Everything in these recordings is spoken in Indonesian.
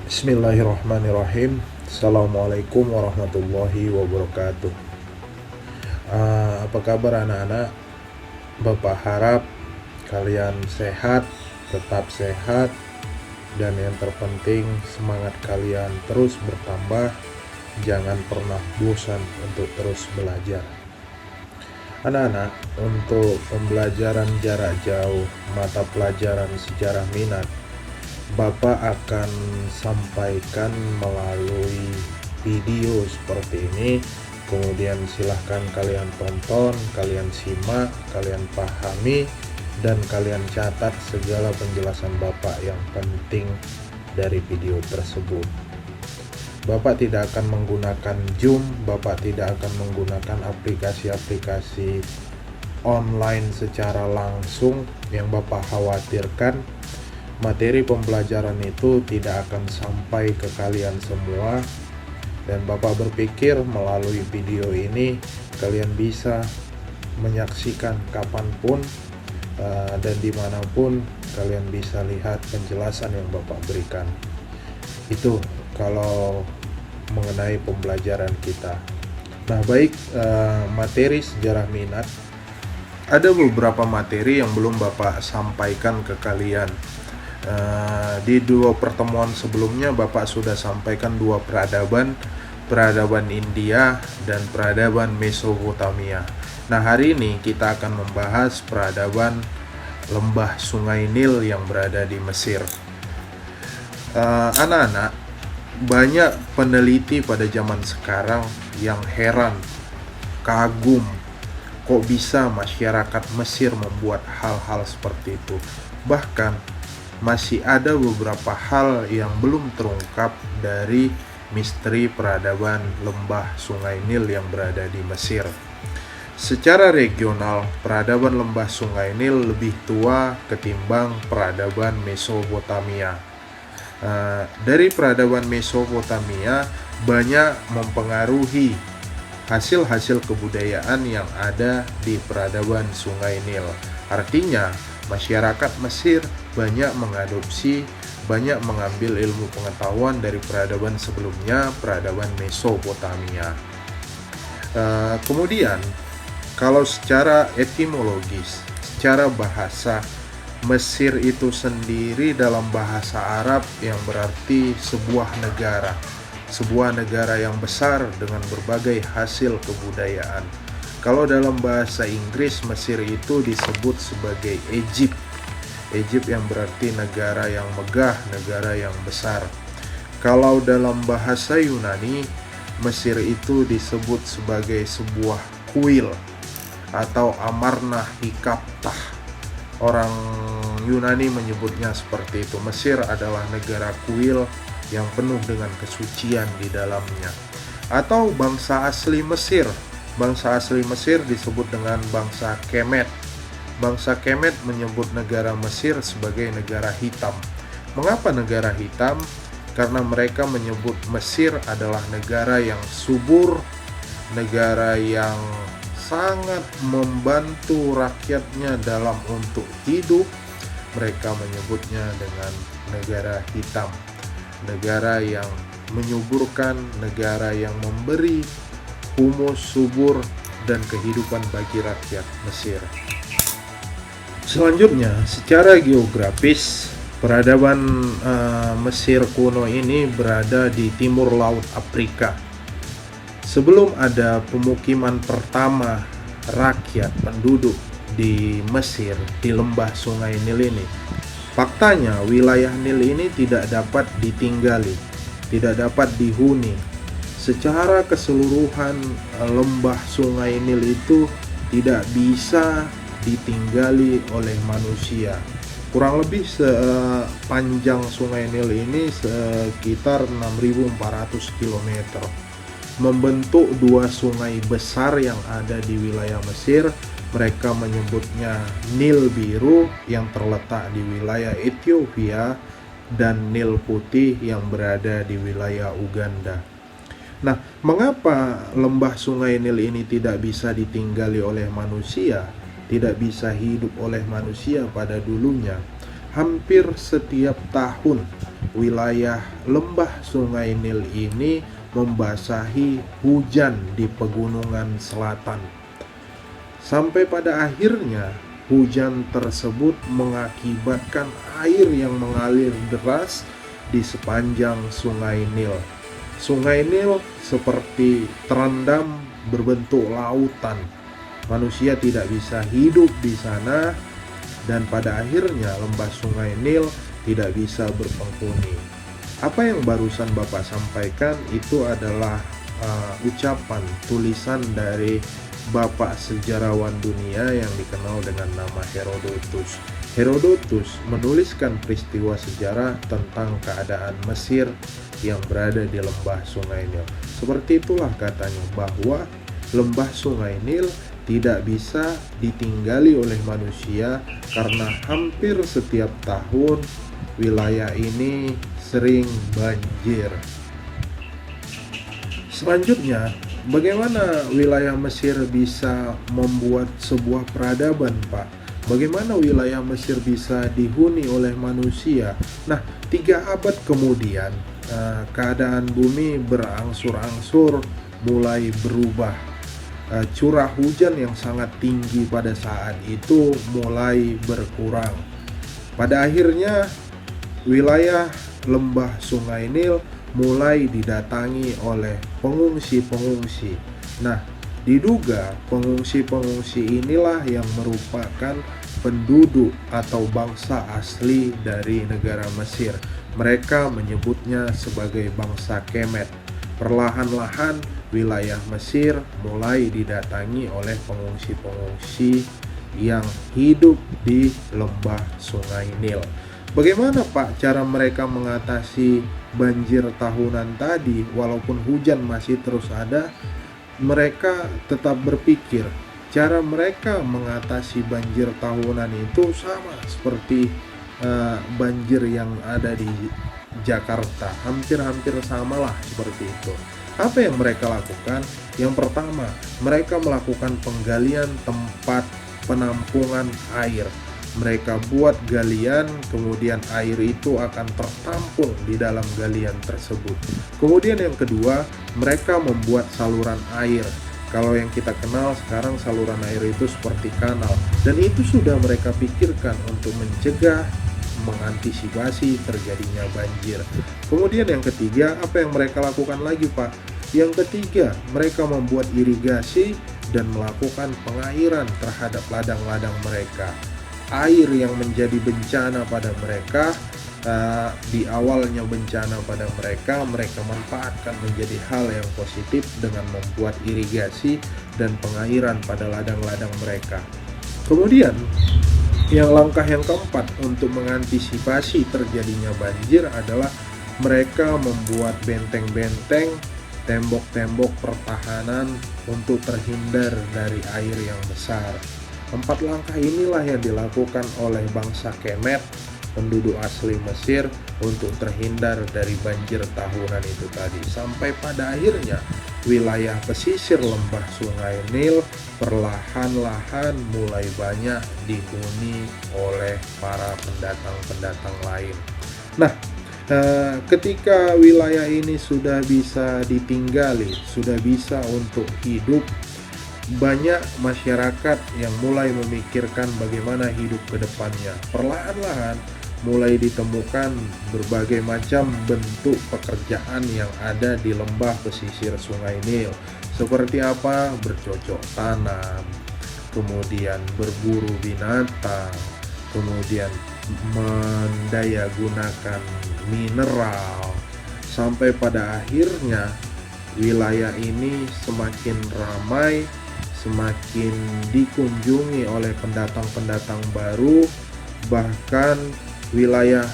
Bismillahirrahmanirrahim. Assalamualaikum warahmatullahi wabarakatuh. Apa kabar anak-anak? Bapak harap kalian sehat, tetap sehat, dan yang terpenting semangat kalian terus bertambah. Jangan pernah bosan untuk terus belajar. Anak-anak, untuk pembelajaran jarak jauh mata pelajaran sejarah minat, Bapak akan sampaikan melalui video seperti ini. Kemudian silahkan kalian tonton, kalian simak, kalian pahami, dan kalian catat segala penjelasan Bapak yang penting dari video tersebut. Bapak tidak akan menggunakan Zoom, Bapak tidak akan menggunakan aplikasi-aplikasi online secara langsung yang Bapak khawatirkan materi pembelajaran itu tidak akan sampai ke kalian semua. Dan Bapak berpikir melalui video ini kalian bisa menyaksikan kapanpun dan dimanapun kalian bisa lihat penjelasan yang Bapak berikan. Itu kalau mengenai pembelajaran kita. Nah baik, materi sejarah minat, ada beberapa materi yang belum Bapak sampaikan ke kalian. Di dua pertemuan sebelumnya Bapak sudah sampaikan dua peradaban India dan peradaban Mesopotamia. Nah hari ini kita akan membahas peradaban lembah Sungai Nil yang berada di Mesir. Anak-anak, banyak peneliti pada zaman sekarang yang heran, kagum, kok bisa masyarakat Mesir membuat hal-hal seperti itu. Bahkan masih ada beberapa hal yang belum terungkap dari misteri peradaban lembah Sungai Nil yang berada di Mesir. Secara regional, peradaban lembah Sungai Nil lebih tua ketimbang peradaban Mesopotamia. Dari peradaban Mesopotamia banyak mempengaruhi hasil-hasil kebudayaan yang ada di peradaban Sungai Nil. Artinya, masyarakat Mesir banyak mengadopsi, banyak mengambil ilmu pengetahuan dari peradaban sebelumnya, peradaban Mesopotamia. Kemudian, kalau secara etimologis, secara bahasa, Mesir itu sendiri dalam bahasa Arab yang berarti sebuah negara yang besar dengan berbagai hasil kebudayaan. Kalau dalam bahasa Inggris, Mesir itu disebut sebagai Egypt yang berarti negara yang megah, negara yang besar. Kalau dalam bahasa Yunani, Mesir itu disebut sebagai sebuah kuil atau Amarna Hikaptah. Orang Yunani menyebutnya seperti itu. Mesir adalah negara kuil yang penuh dengan kesucian di dalamnya. Atau bangsa asli Mesir. Bangsa asli Mesir disebut dengan bangsa Kemet. Bangsa Kemet menyebut negara Mesir sebagai negara hitam. Mengapa negara hitam? Karena mereka menyebut Mesir adalah negara yang subur, negara yang sangat membantu rakyatnya dalam untuk hidup. Mereka menyebutnya dengan negara hitam. Negara yang menyuburkan, negara yang memberi humus, subur, dan kehidupan bagi rakyat Mesir. Selanjutnya, secara geografis, peradaban Mesir kuno ini berada di timur laut Afrika. Sebelum ada pemukiman pertama rakyat penduduk di Mesir, di lembah Sungai Nil ini, faktanya wilayah Nil ini tidak dapat ditinggali, tidak dapat dihuni. Secara keseluruhan lembah Sungai Nil itu tidak bisa ditinggali oleh manusia. Kurang lebih sepanjang Sungai Nil ini sekitar 6.400 km. Membentuk dua sungai besar yang ada di wilayah Mesir. Mereka menyebutnya Nil Biru yang terletak di wilayah Ethiopia dan Nil Putih yang berada di wilayah Uganda. Nah, mengapa lembah Sungai Nil ini tidak bisa ditinggali oleh manusia, tidak bisa hidup oleh manusia pada dulunya? Hampir setiap tahun wilayah lembah Sungai Nil ini membasahi hujan di pegunungan selatan. Sampai pada akhirnya hujan tersebut mengakibatkan air yang mengalir deras di sepanjang Sungai Nil. Sungai Nil seperti terendam berbentuk lautan. Manusia tidak bisa hidup di sana dan pada akhirnya lembah Sungai Nil tidak bisa berpenghuni. Apa yang barusan Bapak sampaikan itu adalah ucapan tulisan dari bapak sejarawan dunia yang dikenal dengan nama Herodotus. Herodotus menuliskan peristiwa sejarah tentang keadaan Mesir yang berada di lembah Sungai Nil. Seperti itulah katanya bahwa lembah Sungai Nil tidak bisa ditinggali oleh manusia karena hampir setiap tahun wilayah ini sering banjir. Selanjutnya, bagaimana wilayah Mesir bisa membuat sebuah peradaban, Pak? Bagaimana wilayah Mesir bisa dihuni oleh manusia? Nah, 3 abad kemudian, keadaan bumi berangsur-angsur mulai berubah. Curah hujan yang sangat tinggi pada saat itu mulai berkurang. Pada akhirnya, wilayah lembah Sungai Nil mulai didatangi oleh pengungsi-pengungsi. Nah, diduga pengungsi-pengungsi inilah yang merupakan penduduk atau bangsa asli dari negara Mesir. Mereka menyebutnya sebagai bangsa Kemet. Perlahan-lahan wilayah Mesir mulai didatangi oleh pengungsi-pengungsi yang hidup di lembah Sungai Nil. Bagaimana Pak cara mereka mengatasi banjir tahunan tadi? Walaupun hujan masih terus ada, mereka tetap berpikir cara mereka mengatasi banjir tahunan itu sama seperti banjir yang ada di Jakarta, hampir-hampir samalah seperti itu. Apa yang mereka lakukan? Yang pertama, mereka melakukan penggalian tempat penampungan air. Mereka buat galian, kemudian air itu akan tertampung di dalam galian tersebut. Kemudian yang kedua, mereka membuat saluran air. Kalau yang kita kenal sekarang saluran air itu seperti kanal, dan itu sudah mereka pikirkan untuk mencegah, mengantisipasi terjadinya banjir. Kemudian yang ketiga, apa yang mereka lakukan lagi Pak? Yang ketiga, mereka membuat irigasi dan melakukan pengairan terhadap ladang-ladang mereka. Air yang menjadi bencana pada mereka, di awalnya bencana pada mereka manfaatkan menjadi hal yang positif dengan membuat irigasi dan pengairan pada ladang-ladang mereka. Kemudian yang langkah yang keempat untuk mengantisipasi terjadinya banjir adalah mereka membuat benteng-benteng, tembok-tembok pertahanan untuk terhindar dari air yang besar. 4 langkah inilah yang dilakukan oleh bangsa Kemet, penduduk asli Mesir, untuk terhindar dari banjir tahunan itu tadi. Sampai pada akhirnya wilayah pesisir lembah Sungai Nil perlahan-lahan mulai banyak dihuni oleh para pendatang-pendatang lain. Nah, ketika wilayah ini sudah bisa ditinggali, sudah bisa untuk hidup, banyak masyarakat yang mulai memikirkan bagaimana hidup ke depannya. Perlahan-lahan mulai ditemukan berbagai macam bentuk pekerjaan yang ada di lembah pesisir Sungai Nil. Seperti apa? Bercocok tanam, kemudian berburu binatang, kemudian mendayagunakan mineral, sampai pada akhirnya wilayah ini semakin ramai, semakin dikunjungi oleh pendatang-pendatang baru. Bahkan wilayah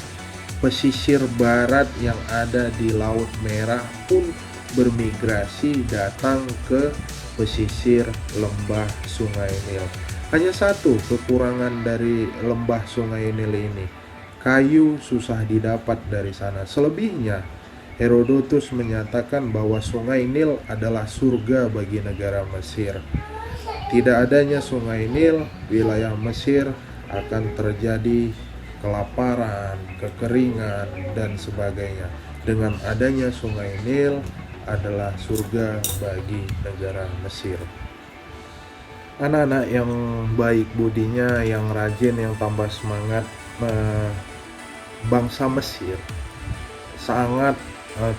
pesisir barat yang ada di Laut Merah pun bermigrasi datang ke pesisir lembah Sungai Nil. Hanya satu kekurangan dari lembah Sungai Nil ini, kayu susah didapat dari sana. Selebihnya, Herodotus menyatakan bahwa Sungai Nil adalah surga bagi negara Mesir. Tidak adanya Sungai Nil, wilayah Mesir akan terjadi kelaparan, kekeringan, dan sebagainya. Dengan adanya Sungai Nil adalah surga bagi negara Mesir. Anak-anak yang baik budinya, yang rajin, yang tambah semangat, bangsa Mesir sangat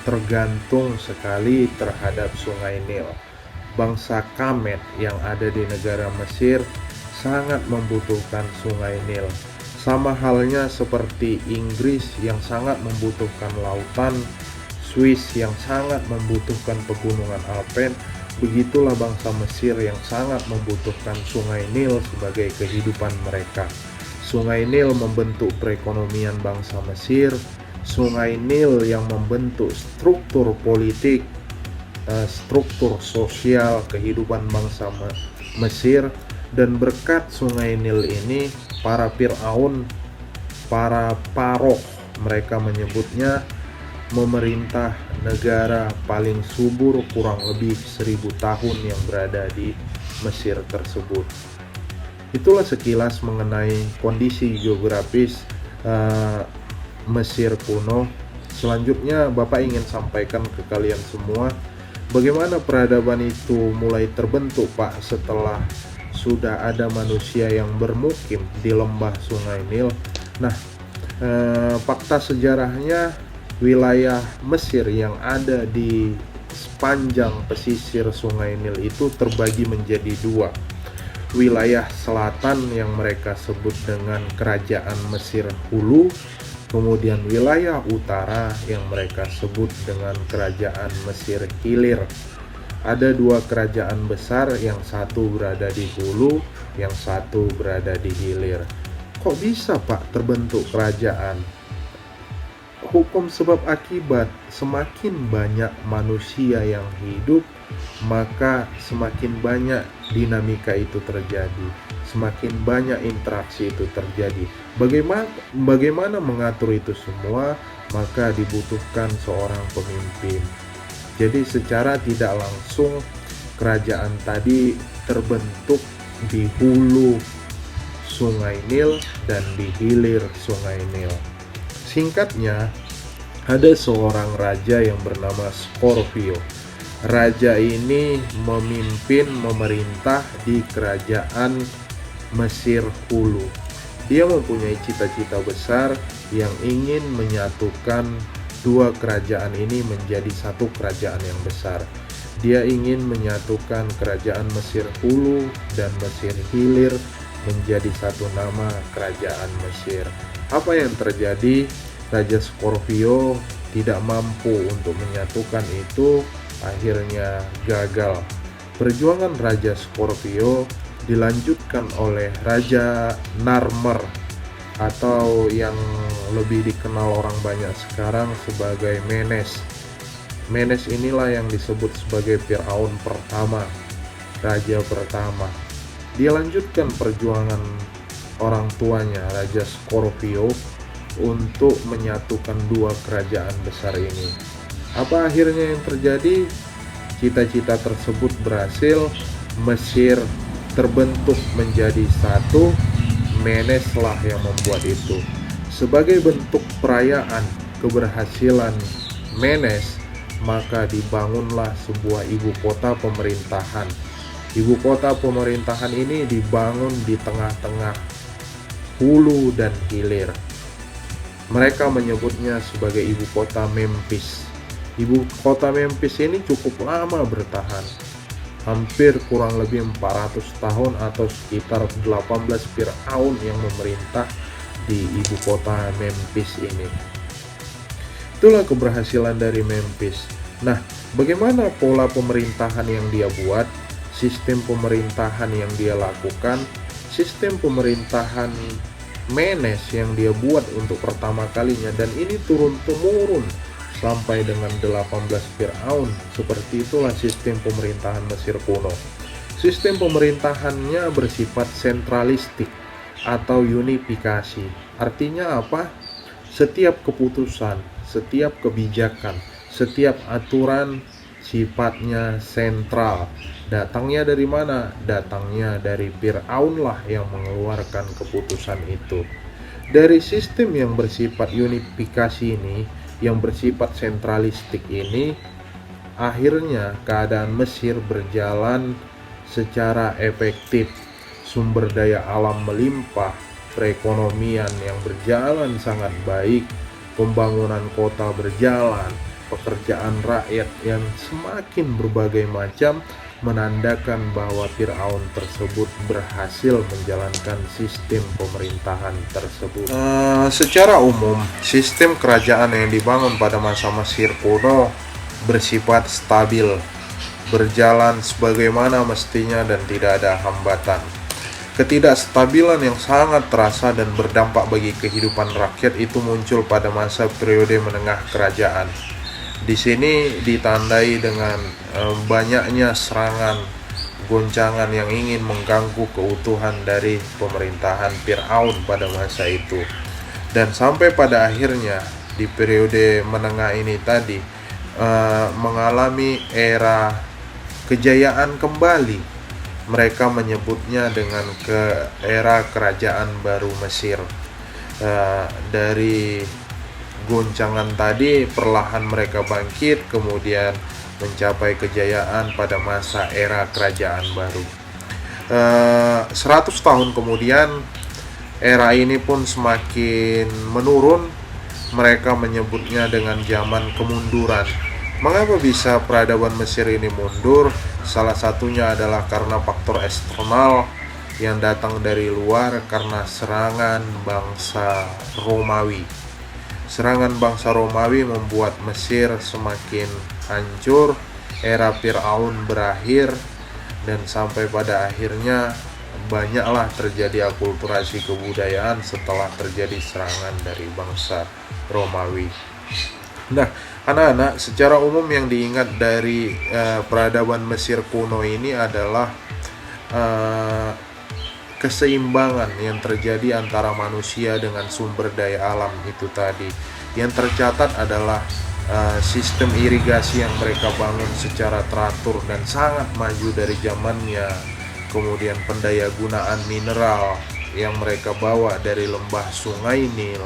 tergantung sekali terhadap Sungai Nil. Bangsa Kemet yang ada di negara Mesir sangat membutuhkan Sungai Nil. Sama halnya seperti Inggris yang sangat membutuhkan lautan, Swiss yang sangat membutuhkan pegunungan Alpen, begitulah bangsa Mesir yang sangat membutuhkan Sungai Nil sebagai kehidupan mereka. Sungai Nil membentuk perekonomian bangsa Mesir, Sungai Nil yang membentuk struktur politik, struktur sosial kehidupan bangsa Mesir. Dan berkat Sungai Nil ini, para Fir'aun, para Paroh, mereka menyebutnya, memerintah negara paling subur kurang lebih 1000 tahun yang berada di Mesir tersebut. Itulah sekilas mengenai kondisi geografis Mesir kuno. Selanjutnya Bapak ingin sampaikan ke kalian semua, bagaimana peradaban itu mulai terbentuk Pak setelah sudah ada manusia yang bermukim di lembah Sungai Nil. Nah, fakta sejarahnya, wilayah Mesir yang ada di sepanjang pesisir Sungai Nil itu terbagi menjadi dua. Wilayah selatan yang mereka sebut dengan Kerajaan Mesir Hulu, kemudian wilayah utara yang mereka sebut dengan Kerajaan Mesir Hilir. Ada dua kerajaan besar, yang satu berada di hulu, yang satu berada di hilir. Kok bisa Pak terbentuk kerajaan? Hukum sebab akibat, semakin banyak manusia yang hidup, maka semakin banyak dinamika itu terjadi, semakin banyak interaksi itu terjadi. Bagaimana mengatur itu semua? Maka dibutuhkan seorang pemimpin. Jadi secara tidak langsung kerajaan tadi terbentuk di hulu Sungai Nil dan di hilir Sungai Nil. Singkatnya, ada seorang raja yang bernama Scorpio. Raja ini memimpin, memerintah di kerajaan Mesir Hulu. Dia mempunyai cita-cita besar yang ingin menyatukan dua kerajaan ini menjadi satu kerajaan yang besar. Dia ingin menyatukan kerajaan Mesir Hulu dan Mesir Hilir menjadi satu nama kerajaan Mesir. Apa yang terjadi? Raja Scorpio tidak mampu untuk menyatukan itu, akhirnya gagal. Perjuangan Raja Scorpio dilanjutkan oleh Raja Narmer, atau yang lebih dikenal orang banyak sekarang sebagai Menes. Menes inilah yang disebut sebagai Fir'aun pertama, raja pertama. Dia lanjutkan perjuangan orang tuanya, Raja Scorpio, untuk menyatukan dua kerajaan besar ini. Apa akhirnya yang terjadi? Cita-cita tersebut berhasil, Mesir terbentuk menjadi satu. Menes lah yang membuat itu. Sebagai bentuk perayaan keberhasilan Menes, maka dibangunlah sebuah ibu kota pemerintahan. Ibu kota pemerintahan ini dibangun di tengah-tengah hulu dan hilir. Mereka menyebutnya sebagai ibu kota Memphis. Ibu kota Memphis ini cukup lama bertahan, hampir kurang lebih 400 tahun atau sekitar 18 Fir'aun yang memerintah di ibu kota Memphis ini. Itulah keberhasilan dari Memphis. Nah, bagaimana pola pemerintahan yang dia buat, sistem pemerintahan yang dia lakukan, sistem pemerintahan Menes yang dia buat untuk pertama kalinya, dan ini turun-temurun sampai dengan 18 Fir'aun. Seperti itulah sistem pemerintahan Mesir kuno. Sistem pemerintahannya bersifat sentralistik atau unifikasi. Artinya apa? Setiap keputusan, setiap kebijakan, setiap aturan sifatnya sentral. Datangnya dari mana? Datangnya dari Fir'aun lah yang mengeluarkan keputusan itu. Dari sistem yang bersifat unifikasi ini, yang bersifat sentralistik ini, akhirnya keadaan Mesir berjalan secara efektif. Sumber daya alam melimpah, perekonomian yang berjalan sangat baik, pembangunan kota berjalan, pekerjaan rakyat yang semakin berbagai macam, menandakan bahwa Fir'aun tersebut berhasil menjalankan sistem pemerintahan tersebut. Secara umum, sistem kerajaan yang dibangun pada masa Mesir kuno bersifat stabil, berjalan sebagaimana mestinya dan tidak ada hambatan. Ketidakstabilan yang sangat terasa dan berdampak bagi kehidupan rakyat itu muncul pada masa periode menengah kerajaan. Di sini ditandai dengan banyaknya serangan, goncangan yang ingin mengganggu keutuhan dari pemerintahan Fir'aun pada masa itu. Dan sampai pada akhirnya di periode menengah ini tadi mengalami era kejayaan kembali. Mereka menyebutnya dengan era kerajaan baru Mesir. Dari goncangan tadi perlahan mereka bangkit, kemudian mencapai kejayaan pada masa era kerajaan baru. 100 tahun kemudian era ini pun semakin menurun. Mereka menyebutnya dengan zaman kemunduran. Mengapa bisa peradaban Mesir ini mundur? Salah satunya adalah karena faktor eksternal yang datang dari luar, karena serangan bangsa Romawi. Serangan bangsa Romawi membuat Mesir semakin hancur, era Fir'aun berakhir, dan sampai pada akhirnya banyaklah terjadi akulturasi kebudayaan setelah terjadi serangan dari bangsa Romawi. Nah, anak-anak, secara umum yang diingat dari peradaban Mesir kuno ini adalah keseimbangan yang terjadi antara manusia dengan sumber daya alam itu tadi. Yang tercatat adalah sistem irigasi yang mereka bangun secara teratur dan sangat maju dari zamannya. Kemudian pendayagunaan mineral yang mereka bawa dari lembah Sungai Nil,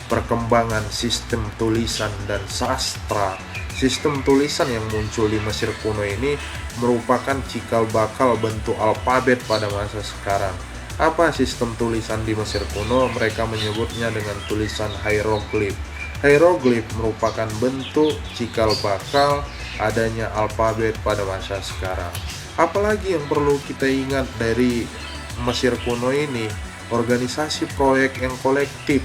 perkembangan sistem tulisan dan sastra. Sistem tulisan yang muncul di Mesir kuno ini merupakan cikal bakal bentuk alfabet pada masa sekarang. Apa sistem tulisan di Mesir kuno? Mereka menyebutnya dengan tulisan hieroglif. Hieroglif merupakan bentuk cikal bakal adanya alfabet pada masa sekarang. Apalagi yang perlu kita ingat dari Mesir kuno ini? Organisasi proyek yang kolektif.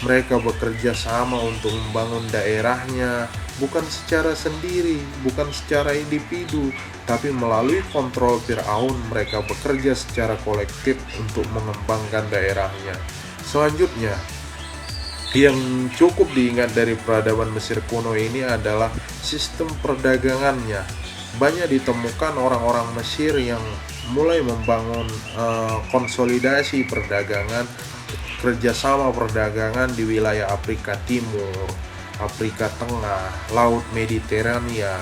Mereka bekerja sama untuk membangun daerahnya, bukan secara sendiri, bukan secara individu, tapi melalui kontrol Fir'aun. Mereka bekerja secara kolektif untuk mengembangkan daerahnya. Selanjutnya, yang cukup diingat dari peradaban Mesir kuno ini adalah sistem perdagangannya. Banyak ditemukan orang-orang Mesir yang mulai membangun konsolidasi perdagangan, kerjasama perdagangan di wilayah Afrika Timur, Afrika Tengah, Laut Mediterania,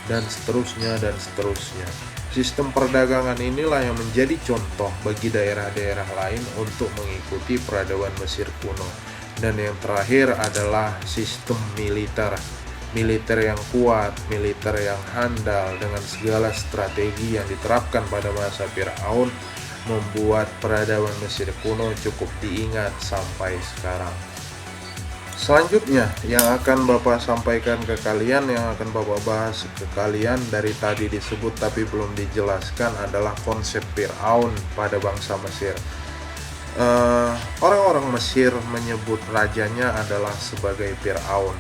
dan seterusnya dan seterusnya. Sistem perdagangan inilah yang menjadi contoh bagi daerah-daerah lain untuk mengikuti peradaban Mesir kuno. Dan yang terakhir adalah sistem militer. Militer yang kuat, militer yang handal dengan segala strategi yang diterapkan pada masa Fir'aun membuat peradaban Mesir kuno cukup diingat sampai sekarang. Selanjutnya yang akan Bapak sampaikan ke kalian, yang akan Bapak bahas ke kalian dari tadi disebut tapi belum dijelaskan adalah konsep Fir'aun pada bangsa Mesir. Orang-orang Mesir menyebut rajanya adalah sebagai Fir'aun.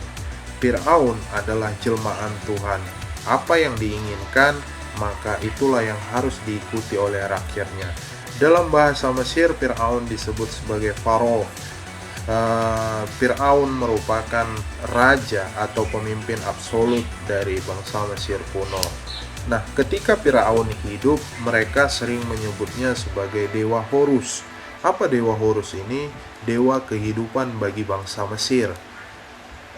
Fir'aun adalah jelmaan Tuhan. Apa yang diinginkan, maka itulah yang harus diikuti oleh rakyatnya. Dalam bahasa Mesir, Fir'aun disebut sebagai Faro. Fir'aun merupakan raja atau pemimpin absolut dari bangsa Mesir kuno. Nah, ketika Fir'aun hidup, mereka sering menyebutnya sebagai Dewa Horus. Apa Dewa Horus ini? Dewa kehidupan bagi bangsa Mesir.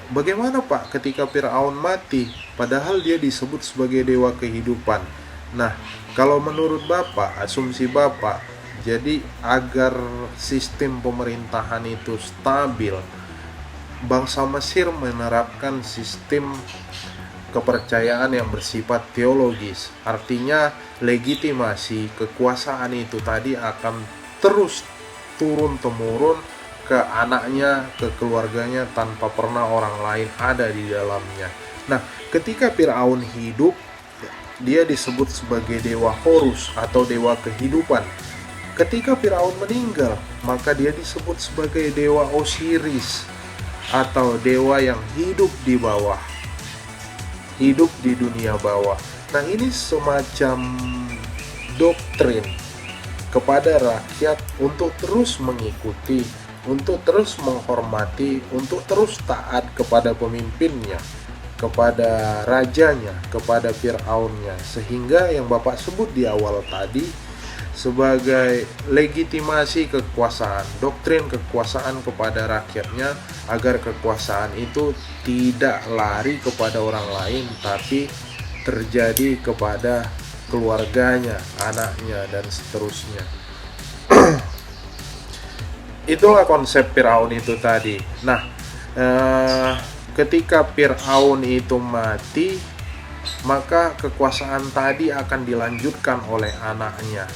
Bagaimana Pak ketika Fir'aun mati, padahal dia disebut sebagai dewa kehidupan? Nah, kalau menurut Bapak, asumsi Bapak, Jadi agar sistem pemerintahan itu stabil, bangsa Mesir menerapkan sistem kepercayaan yang bersifat teologis. Artinya legitimasi kekuasaan itu tadi akan terus turun-temurun ke anaknya, ke keluarganya, tanpa pernah orang lain ada di dalamnya. Nah, ketika Firaun hidup, dia disebut sebagai dewa Horus atau dewa kehidupan. Ketika Firaun meninggal, maka dia disebut sebagai dewa Osiris atau dewa yang hidup di bawah, hidup di dunia bawah. Nah, ini semacam doktrin kepada rakyat untuk terus mengikuti, untuk terus menghormati, untuk terus taat kepada pemimpinnya, kepada rajanya, kepada Fir'aunnya. Sehingga yang Bapak sebut di awal tadi sebagai legitimasi kekuasaan, doktrin kekuasaan kepada rakyatnya, agar kekuasaan itu tidak lari kepada orang lain, tapi terjadi kepada keluarganya, anaknya, dan seterusnya. Itulah konsep Firaun itu tadi. Nah, ketika Firaun itu mati, maka kekuasaan tadi akan dilanjutkan oleh anaknya.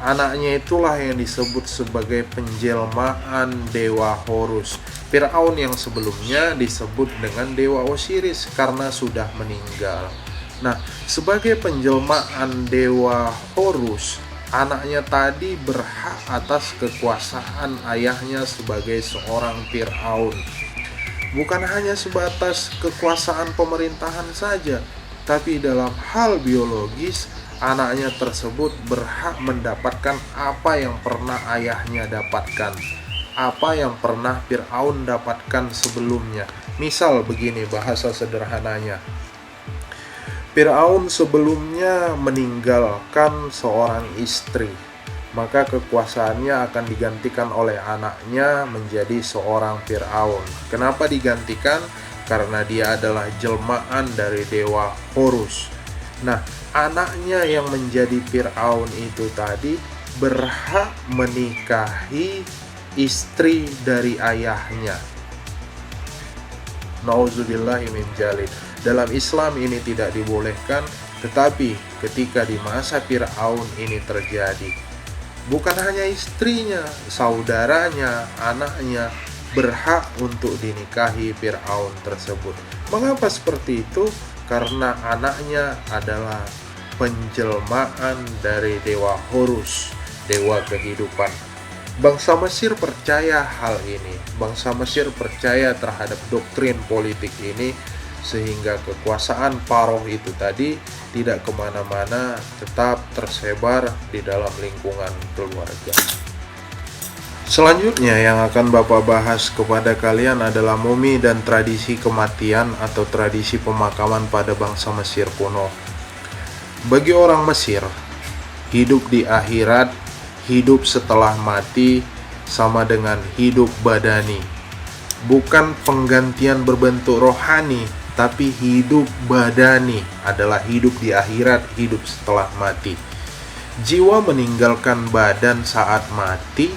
Anaknya itulah yang disebut sebagai penjelmaan dewa Horus. Firaun yang sebelumnya disebut dengan dewa Osiris karena sudah meninggal. Nah, sebagai penjelmaan dewa Horus, anaknya tadi berhak atas kekuasaan ayahnya sebagai seorang Firaun. Bukan hanya sebatas kekuasaan pemerintahan saja, tapi dalam hal biologis, anaknya tersebut berhak mendapatkan apa yang pernah ayahnya dapatkan, apa yang pernah Firaun dapatkan sebelumnya. Misal begini bahasa sederhananya, Firaun sebelumnya meninggalkan seorang istri, maka kekuasaannya akan digantikan oleh anaknya menjadi seorang Firaun. Kenapa digantikan? Karena dia adalah jelmaan dari dewa Horus. Nah, anaknya yang menjadi Firaun itu tadi berhak menikahi istri dari ayahnya. Nauzubillahi min dzalik. Dalam Islam ini tidak dibolehkan, tetapi ketika di masa Firaun ini terjadi, bukan hanya istrinya, saudaranya, anaknya berhak untuk dinikahi Firaun tersebut. Mengapa seperti itu? Karena anaknya adalah penjelmaan dari dewa Horus, dewa kehidupan. Bangsa Mesir percaya hal ini. Bangsa Mesir percaya terhadap doktrin politik ini, sehingga kekuasaan Paroh itu tadi tidak kemana-mana, tetap tersebar di dalam lingkungan keluarga. Selanjutnya yang akan Bapak bahas kepada kalian adalah mumi dan tradisi kematian atau tradisi pemakaman pada bangsa Mesir kuno. Bagi orang Mesir, hidup di akhirat, hidup setelah mati sama dengan hidup badani. Bukan penggantian berbentuk rohani, tapi hidup badani adalah hidup di akhirat, hidup setelah mati. Jiwa meninggalkan badan saat mati,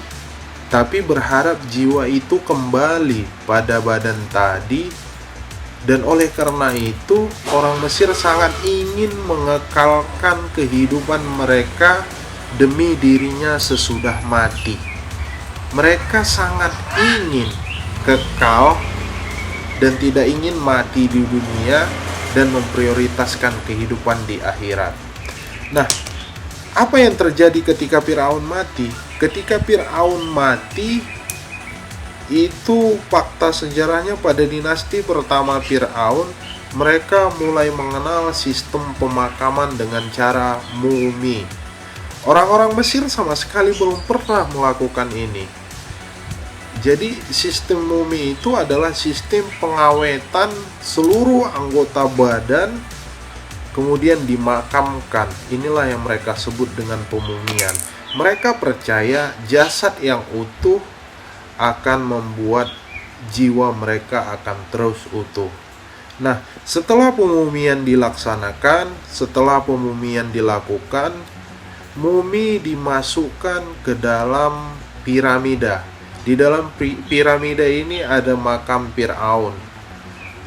tapi berharap jiwa itu kembali pada badan tadi. Dan oleh karena itu, orang Mesir sangat ingin mengekalkan kehidupan mereka demi dirinya sesudah mati. Mereka sangat ingin kekal dan tidak ingin mati di dunia dan memprioritaskan kehidupan di akhirat. Nah, apa yang terjadi ketika Firaun mati? Ketika Firaun mati, itu fakta sejarahnya pada dinasti pertama Firaun, mereka mulai mengenal sistem pemakaman dengan cara mumi. Orang-orang Mesir sama sekali belum pernah melakukan ini. Jadi sistem mumi itu adalah sistem pengawetan seluruh anggota badan kemudian dimakamkan. Inilah yang mereka sebut dengan pemumian. Mereka percaya jasad yang utuh akan membuat jiwa mereka akan terus utuh. Nah, setelah pemumian dilaksanakan, setelah pemumian dilakukan, mumi dimasukkan ke dalam piramida. Di dalam piramida ini ada makam Firaun.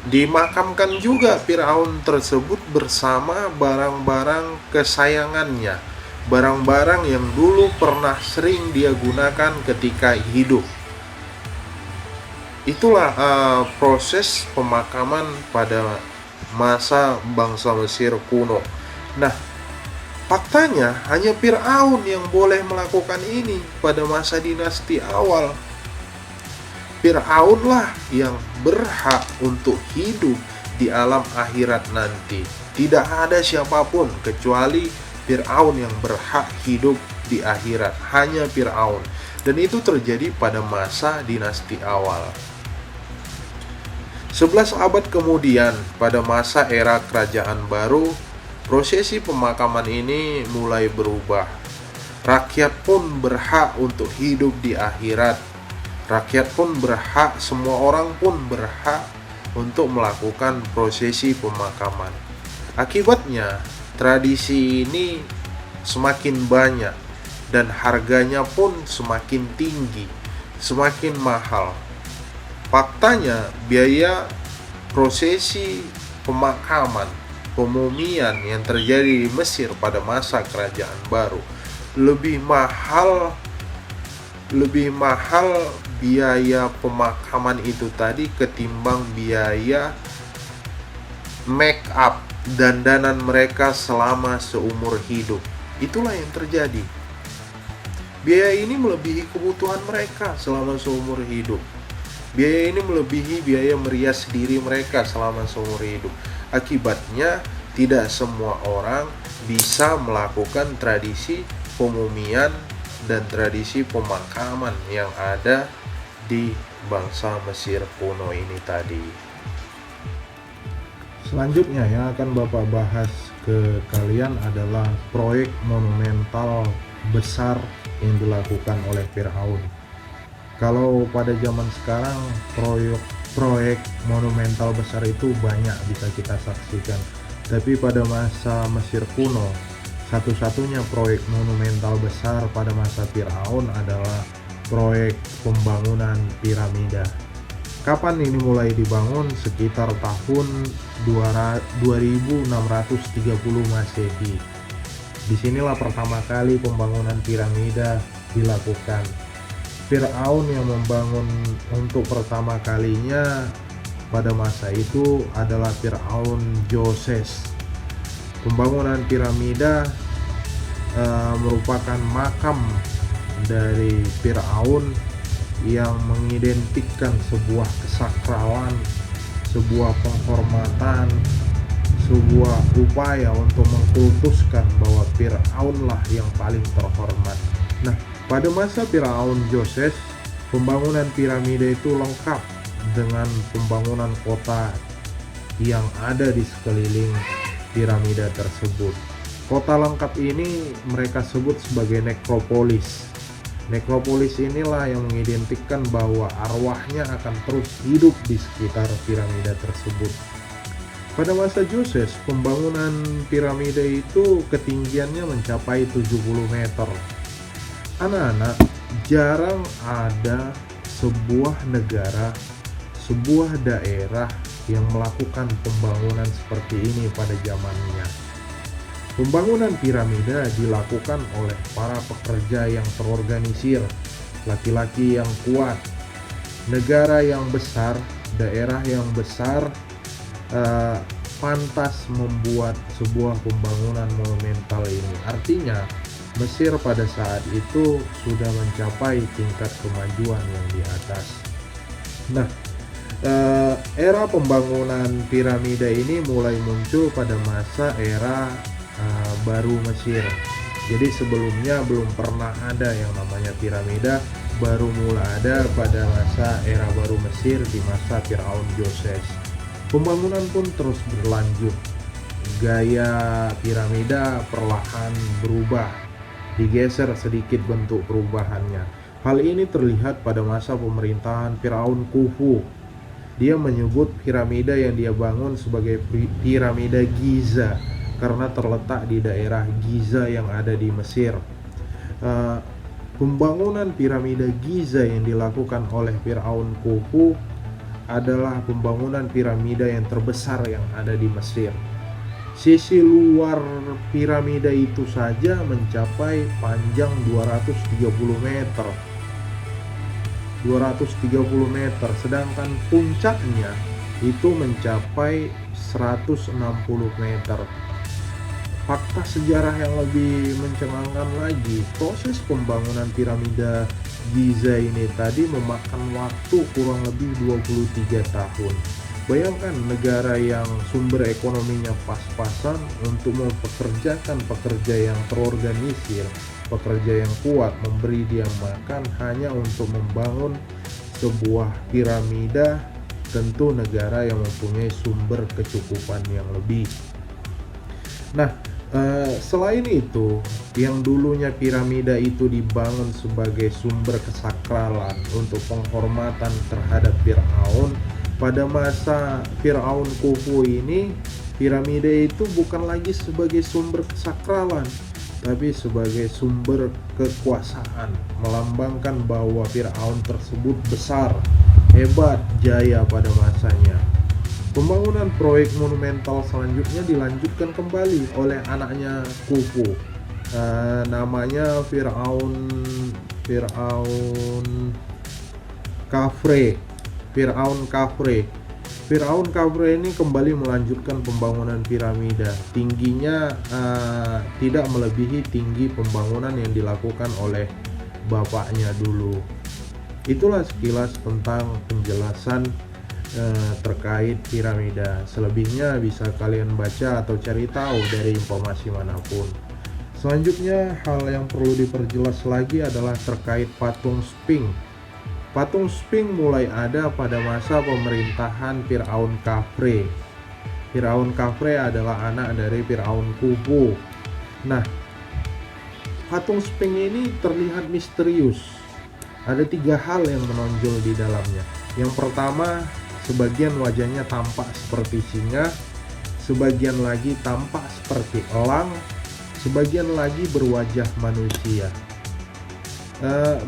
Dimakamkan juga Firaun tersebut bersama barang-barang kesayangannya, barang-barang yang dulu pernah sering dia gunakan ketika hidup. Itulah proses pemakaman pada masa bangsa Mesir kuno. Nah, faktanya hanya Firaun yang boleh melakukan ini pada masa dinasti awal. Firaunlah yang berhak untuk hidup di alam akhirat nanti. Tidak ada siapapun kecuali Firaun yang berhak hidup di akhirat. Hanya Firaun. Dan itu terjadi pada masa dinasti awal. 11 abad kemudian, pada masa era kerajaan baru, prosesi pemakaman ini mulai berubah. Rakyat pun berhak untuk hidup di akhirat. Rakyat pun berhak, semua orang pun berhak untuk melakukan prosesi pemakaman. Akibatnya, tradisi ini semakin banyak dan harganya pun semakin tinggi, semakin mahal. Faktanya, biaya prosesi pemakaman, pemumian yang terjadi di Mesir pada masa kerajaan baru lebih mahal biaya pemakaman itu tadi ketimbang biaya make up dandanan mereka selama seumur hidup. Itulah yang terjadi. Biaya ini melebihi kebutuhan mereka selama seumur hidup. Biaya ini melebihi biaya merias diri mereka selama seumur hidup. Akibatnya, tidak semua orang bisa melakukan tradisi pemumian dan tradisi pemakaman yang ada di bangsa Mesir kuno ini tadi. Selanjutnya yang akan Bapak bahas ke kalian adalah proyek monumental besar yang dilakukan oleh Firaun. Kalau pada zaman sekarang proyek monumental besar itu banyak bisa kita saksikan. Tapi pada masa Mesir kuno, satu-satunya proyek monumental besar pada masa Firaun adalah proyek pembangunan piramida. Kapan ini mulai dibangun? Sekitar tahun 2630 Masehi. Disinilah pertama kali pembangunan piramida dilakukan. Firaun yang membangun untuk pertama kalinya pada masa itu adalah Firaun Joses. Pembangunan piramida merupakan makam dari Firaun yang mengidentikan sebuah kesakralan, sebuah penghormatan, sebuah upaya untuk mengkultuskan bahwa Firaunlah yang paling terhormat. Nah, pada masa Firaun Joses, pembangunan piramida itu lengkap dengan pembangunan kota yang ada di sekeliling piramida tersebut. Kota lengkap ini mereka sebut sebagai nekropolis. Nekropolis inilah yang mengidentikan bahwa arwahnya akan terus hidup di sekitar piramida tersebut. Pada masa Joses, pembangunan piramida itu ketinggiannya mencapai 70 meter. Anak-anak, jarang ada sebuah negara, sebuah daerah yang melakukan pembangunan seperti ini pada zamannya. Pembangunan piramida dilakukan oleh para pekerja yang terorganisir, laki-laki yang kuat, negara yang besar, daerah yang besar, pantas membuat sebuah pembangunan monumental ini. Artinya, Mesir pada saat itu sudah mencapai tingkat kemajuan yang di atas. Nah, era pembangunan piramida ini mulai muncul pada masa era baru Mesir. Jadi sebelumnya belum pernah ada yang namanya piramida, baru mulai ada pada masa era baru Mesir di masa Firaun Joses. Pembangunan pun terus berlanjut. Gaya piramida perlahan berubah, digeser sedikit bentuk perubahannya. Hal ini terlihat pada masa pemerintahan Firaun Khufu. Dia menyebut piramida yang dia bangun sebagai piramida Giza karena terletak di daerah Giza yang ada di Mesir. Pembangunan piramida Giza yang dilakukan oleh Firaun Khufu adalah pembangunan piramida yang terbesar yang ada di Mesir. Sisi luar piramida itu saja mencapai panjang 230 meter. 230 meter, sedangkan puncaknya itu mencapai 160 meter. Fakta sejarah yang lebih mencengangkan lagi, proses pembangunan piramida Giza ini tadi memakan waktu kurang lebih 23 tahun. Bayangkan negara yang sumber ekonominya pas-pasan untuk mempekerjakan pekerja yang terorganisir, pekerja yang kuat, memberi dia makan hanya untuk membangun sebuah piramida. Tentu negara yang mempunyai sumber kecukupan yang lebih. Nah, selain itu, yang dulunya piramida itu dibangun sebagai sumber kesakralan untuk penghormatan terhadap Firaun, pada masa Firaun Khufu ini, piramida itu bukan lagi sebagai sumber kesakralan, tapi sebagai sumber kekuasaan, melambangkan bahwa Firaun tersebut besar, hebat, jaya pada masanya. Pembangunan proyek monumental selanjutnya dilanjutkan kembali oleh anaknya Khufu, namanya Firaun Khafre. Firaun Khafre ini kembali melanjutkan pembangunan piramida. Tingginya tidak melebihi tinggi pembangunan yang dilakukan oleh bapaknya dulu. Itulah sekilas tentang penjelasan terkait piramida. Selebihnya bisa kalian baca atau cari tahu dari informasi manapun. Selanjutnya, hal yang perlu diperjelas lagi adalah terkait patung Sphinx. Patung Sphinx mulai ada pada masa pemerintahan Firaun Khafre. Firaun Khafre adalah anak dari Firaun Khufu. Nah, patung Sphinx ini terlihat misterius. Ada 3 hal yang menonjol di dalamnya. Yang pertama, sebagian wajahnya tampak seperti singa, sebagian lagi tampak seperti elang, sebagian lagi berwajah manusia.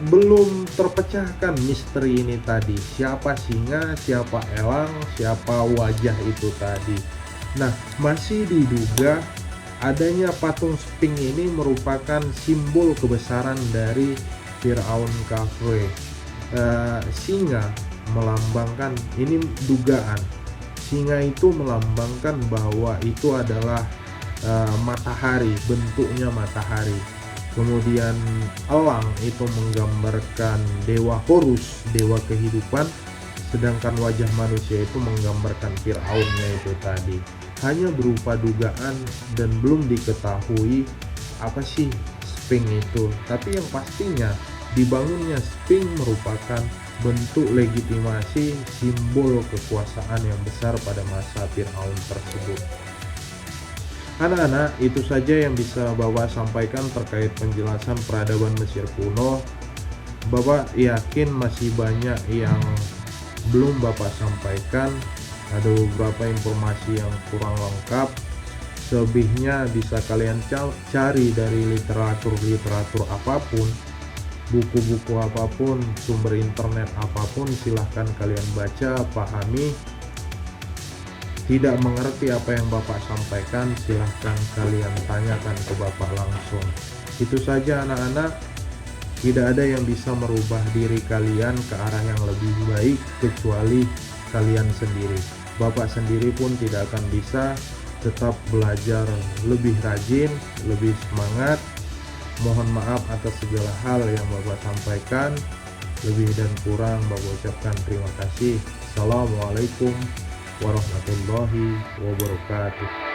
Belum terpecahkan misteri ini tadi. Siapa singa, siapa elang, siapa wajah itu tadi. Nah, masih diduga adanya patung Sphinx ini merupakan simbol kebesaran dari Firaun Khafre. Singa melambangkan, ini dugaan, singa itu melambangkan bahwa itu adalah matahari, bentuknya matahari. Kemudian elang itu menggambarkan dewa Horus, dewa kehidupan, sedangkan wajah manusia itu menggambarkan Firaunnya itu tadi. Hanya berupa dugaan dan belum diketahui apa sih Sphinx itu. Tapi yang pastinya dibangunnya Sphinx merupakan bentuk legitimasi simbol kekuasaan yang besar pada masa Firaun tersebut. Anak-anak, itu saja yang bisa Bapak sampaikan terkait penjelasan peradaban Mesir kuno. Bapak yakin masih banyak yang belum Bapak sampaikan. Ada beberapa informasi yang kurang lengkap. Selebihnya bisa kalian cari dari literatur apapun, buku-buku apapun, sumber internet apapun, silahkan kalian baca, pahami. Tidak mengerti apa yang Bapak sampaikan, silahkan kalian tanyakan ke Bapak langsung. Itu saja anak-anak. Tidak ada yang bisa merubah diri kalian ke arah yang lebih baik kecuali kalian sendiri. Bapak sendiri pun tidak akan bisa. Tetap belajar lebih rajin, lebih semangat. Mohon maaf atas segala hal yang Bapak sampaikan. Lebih dan kurang Bapak ucapkan terima kasih. Assalamualaikum warahmatullahi wabarakatuh.